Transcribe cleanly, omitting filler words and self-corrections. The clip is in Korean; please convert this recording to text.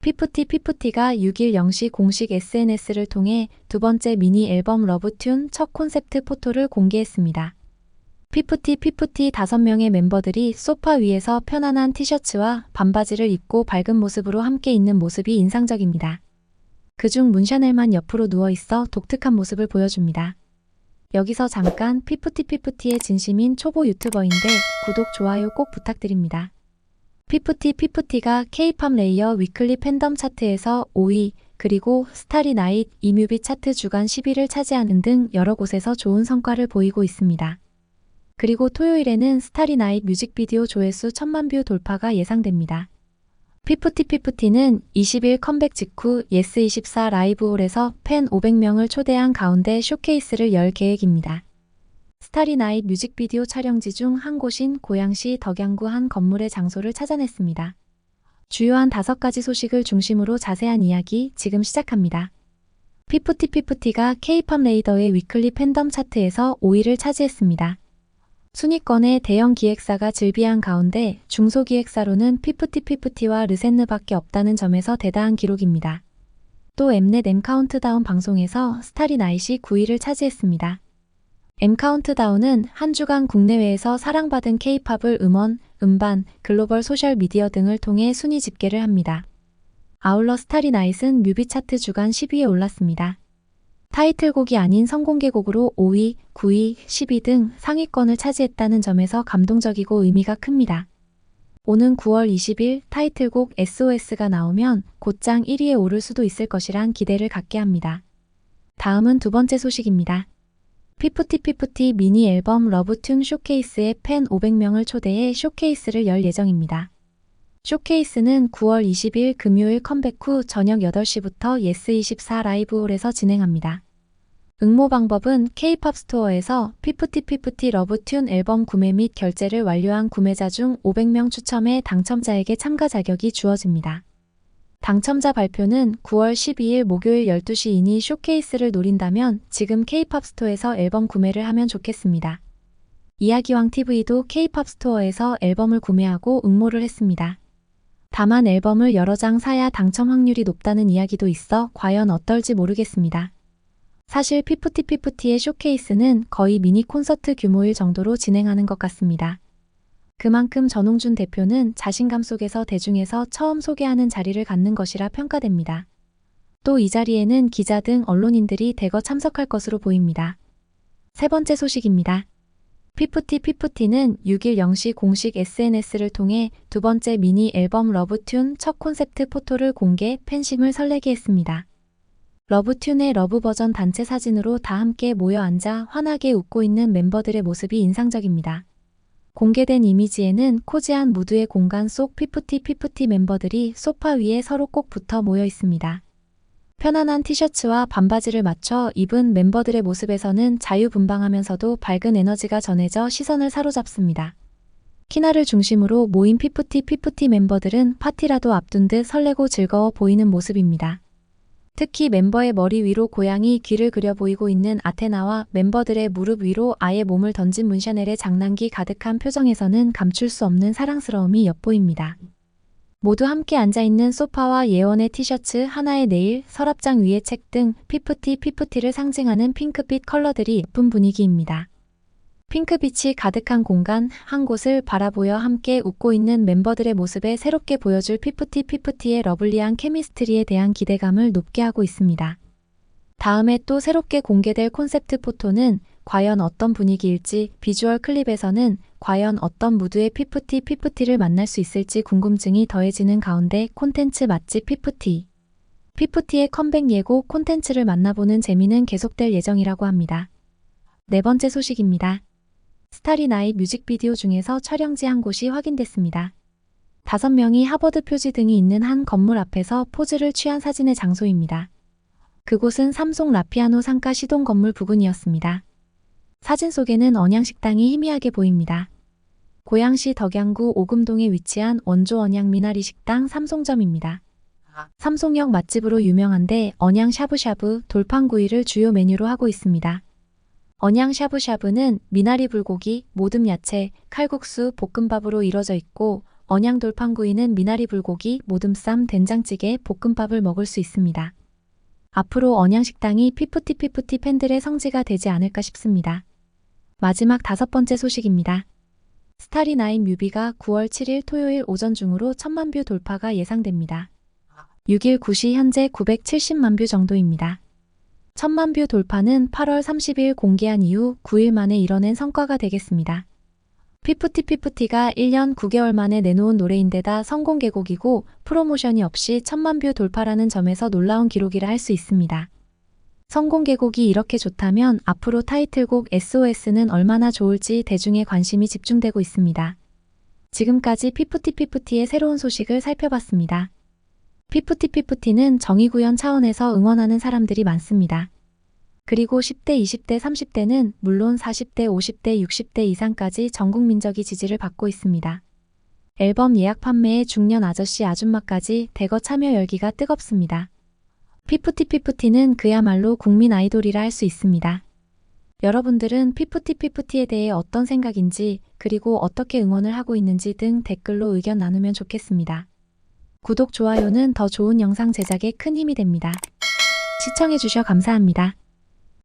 피프티가 6일 0시 공식 SNS를 통해 두 번째 미니 앨범 러브튠 첫 콘셉트 포토를 공개했습니다. 피프티 5명의 멤버들이 소파 위에서 편안한 티셔츠와 반바지를 입고 밝은 모습으로 함께 있는 모습이 인상적입니다. 그중 문샤넬만 옆으로 누워있어 독특한 모습을 보여줍니다. 여기서 잠깐 피프티의 진심인 초보 유튜버인데 구독, 좋아요 꼭 부탁드립니다. 피프티가 K-팝 레이어 위클리 팬덤 차트에서 5위, 그리고 스타리 나잇 이뮤비 차트 주간 10위를 차지하는 등 여러 곳에서 좋은 성과를 보이고 있습니다. 그리고 토요일에는 스타리 나잇 뮤직비디오 조회수 1000만 뷰 돌파가 예상됩니다. 피프티는 20일 컴백 직후 예스24 라이브홀에서 팬 500명을 초대한 가운데 쇼케이스를 열 계획입니다. 스타리 나잇 뮤직비디오 촬영지 중 한 곳인 고양시 덕양구 한 건물의 장소를 찾아냈습니다. 주요한 5가지 소식을 중심으로 자세한 이야기 지금 시작합니다. 피프티가 K-팝 레이더의 위클리 팬덤 차트에서 5위를 차지했습니다. 순위권에 대형 기획사가 즐비한 가운데 중소기획사로는 피프티와 르센느밖에 없다는 점에서 대단한 기록입니다. 또 엠넷 M카운트다운 방송에서 스타리 나잇이 9위를 차지했습니다. M카운트다운은 한 주간 국내외에서 사랑받은 K-팝을 음원, 음반, 글로벌 소셜미디어 등을 통해 순위 집계를 합니다. 아울러 스타리 나잇은 뮤비 차트 주간 10위에 올랐습니다. 타이틀곡이 아닌 선공개곡으로 5위, 9위, 10위 등 상위권을 차지했다는 점에서 감동적이고 의미가 큽니다. 오는 9월 20일 타이틀곡 SOS가 나오면 곧장 1위에 오를 수도 있을 것이란 기대를 갖게 합니다. 다음은 두 번째 소식입니다. 피프티 미니 앨범 러브튠 쇼케이스에 팬 500명을 초대해 쇼케이스를 열 예정입니다. 쇼케이스는 9월 20일 금요일 컴백 후 저녁 8시부터 예스24 라이브홀에서 진행합니다. 응모 방법은 K-팝 스토어에서 피프티 러브튠 앨범 구매 및 결제를 완료한 구매자 중 500명 추첨해 당첨자에게 참가 자격이 주어집니다. 당첨자 발표는 9월 12일 목요일 12시이니 쇼케이스를 노린다면 지금 K-팝 스토어에서 앨범 구매를 하면 좋겠습니다. 이야기왕TV도 K-팝 스토어에서 앨범을 구매하고 응모를 했습니다. 다만 앨범을 여러 장 사야 당첨 확률이 높다는 이야기도 있어 과연 어떨지 모르겠습니다. 사실 피프티의 쇼케이스는 거의 미니 콘서트 규모일 정도로 진행하는 것 같습니다. 그만큼 전홍준 대표는 자신감 속에서 대중에서 처음 소개하는 자리를 갖는 것이라 평가됩니다. 또 이 자리에는 기자 등 언론인들이 대거 참석할 것으로 보입니다. 세 번째 소식입니다. 피프티는 6일 0시 공식 SNS를 통해 두 번째 미니 앨범 러브튠 첫 콘셉트 포토를 공개 팬심을 설레게 했습니다. 러브튠의 러브 버전 단체 사진으로 다 함께 모여 앉아 환하게 웃고 있는 멤버들의 모습이 인상적입니다. 공개된 이미지에는 코지한 무드의 공간 속 피프티 멤버들이 소파 위에 서로 꼭 붙어 모여 있습니다. 편안한 티셔츠와 반바지를 맞춰 입은 멤버들의 모습에서는 자유분방하면서도 밝은 에너지가 전해져 시선을 사로잡습니다. 키나를 중심으로 모인 피프티 멤버들은 파티라도 앞둔 듯 설레고 즐거워 보이는 모습입니다. 특히 멤버의 머리 위로 고양이 귀를 그려 보이고 있는 아테나와 멤버들의 무릎 위로 아예 몸을 던진 문샤넬의 장난기 가득한 표정에서는 감출 수 없는 사랑스러움이 엿보입니다. 모두 함께 앉아있는 소파와 예원의 티셔츠, 하나의 네일, 서랍장 위의 책 등 피프티를 상징하는 핑크빛 컬러들이 예쁜 분위기입니다. 핑크빛이 가득한 공간 한 곳을 바라보여 함께 웃고 있는 멤버들의 모습에 새롭게 보여줄 피프티의 러블리한 케미스트리에 대한 기대감을 높게 하고 있습니다. 다음에 또 새롭게 공개될 콘셉트 포토는 과연 어떤 분위기일지, 비주얼 클립에서는 과연 어떤 무드의 피프티를 만날 수 있을지 궁금증이 더해지는 가운데 콘텐츠 맛집 피프티의 컴백 예고 콘텐츠를 만나보는 재미는 계속될 예정이라고 합니다. 네 번째 소식입니다. 스타리 나잇 뮤직비디오 중에서 촬영지 한 곳이 확인됐습니다. 5명이 하버드 표지 등이 있는 한 건물 앞에서 포즈를 취한 사진의 장소입니다. 그곳은 삼성 라피아노 상가 시동 건물 부근이었습니다. 사진 속에는 언양식당이 희미하게 보입니다. 고양시 덕양구 오금동에 위치한 원조 언양 미나리 식당 삼송점입니다. 삼송역 맛집으로 유명한데 언양 샤브샤브, 돌판구이를 주요 메뉴로 하고 있습니다. 언양 샤브샤브는 미나리 불고기, 모듬 야채, 칼국수, 볶음밥으로 이뤄져 있고 언양 돌판구이는 미나리 불고기, 모듬쌈, 된장찌개, 볶음밥을 먹을 수 있습니다. 앞으로 언양식당이 피프티 팬들의 성지가 되지 않을까 싶습니다. 마지막 5번째 소식입니다. 스타리9 뮤비가 9월 7일 토요일 오전 중으로 1000만 뷰 돌파가 예상됩니다. 6일 9시 현재 970만 뷰 정도입니다. 1000만 뷰 돌파는 8월 30일 공개한 이후 9일 만에 이뤄낸 성과가 되겠습니다. 피프티가 1년 9개월 만에 내놓은 노래인데다 성공 개곡이고 프로모션이 없이 1000만 뷰 돌파라는 점에서 놀라운 기록이라 할 수 있습니다. 성공 개곡이 이렇게 좋다면 앞으로 타이틀곡 SOS는 얼마나 좋을지 대중의 관심이 집중되고 있습니다. 지금까지 피프티의 새로운 소식을 살펴봤습니다. 피프티는 정의구현 차원에서 응원하는 사람들이 많습니다. 그리고 10대, 20대, 30대는 물론 40대, 50대, 60대 이상까지 전 국민적인 지지를 받고 있습니다. 앨범 예약 판매에 중년 아저씨 아줌마까지 대거 참여 열기가 뜨겁습니다. 피프티는 그야말로 국민 아이돌이라 할 수 있습니다. 여러분들은 피프티에 대해 어떤 생각인지 그리고 어떻게 응원을 하고 있는지 등 댓글로 의견 나누면 좋겠습니다. 구독, 좋아요는 더 좋은 영상 제작에 큰 힘이 됩니다. 시청해주셔 감사합니다.